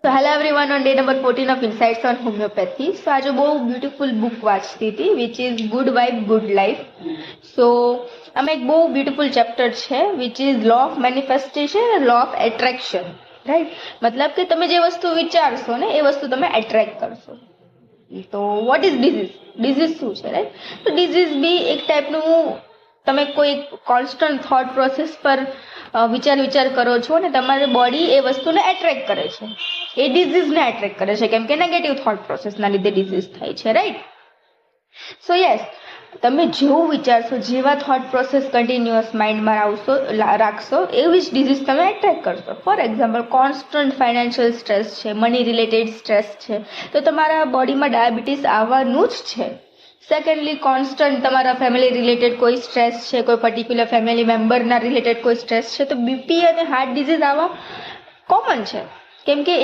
So hello everyone on day number 14 of Insights on Homeopathy. So आज બહુ beautiful book વાંચતી હતી which is Good Vibe Good Life. So આમાં એક બહુ બ્યુટીફુલ ચેપ્ટર છે which is Law of Manifestation and Law of Attraction. Right, મતલબ કે તમે જે વસ્તુ વિચારશો ને એ વસ્તુ તમે એટ્રેક્ટ કરશો. તો વોટ ઇઝ ડિઝીઝ શું છે? રાઈટ, તો ડિઝીઝ બી એક ટાઈપનું તમે કોઈ કોન્સ્ટન્ટ થોટ પ્રોસેસ પર વિચાર કરો છો ને તમારી બોડી એ વસ્તુને એટ્રેક્ટ કરે છે, એ ડિઝીઝને એટ્રેક્ટ કરે છે, કેમ કે નેગેટિવ થોટ પ્રોસેસના લીધે ડિઝીઝ થાય છે. રાઈટ, સો યસ, તમે જેવું વિચારશો, જેવા થોટ પ્રોસેસ કન્ટિન્યુઅસ માઇન્ડમાં રાખશો એવી જ ડિઝીઝ તમે એટ્રેક્ટ કરશો. For example, constant financial stress છે, મની રિલેટેડ સ્ટ્રેસ છે, તો તમારા બોડીમાં ડાયાબિટીસ આવવાનું જ છે. સેકન્ડલી, કોન્સ્ટન્ટ તમારા ફેમિલી રિલેટેડ કોઈ સ્ટ્રેસ છે, કોઈ પર્ટિક્યુલર ફેમિલી મેમ્બરના રિલેટેડ કોઈ સ્ટ્રેસ છે, તો બીપી અને હાર્ટ ડિઝીઝ આવા કોમન છે, કેમ કે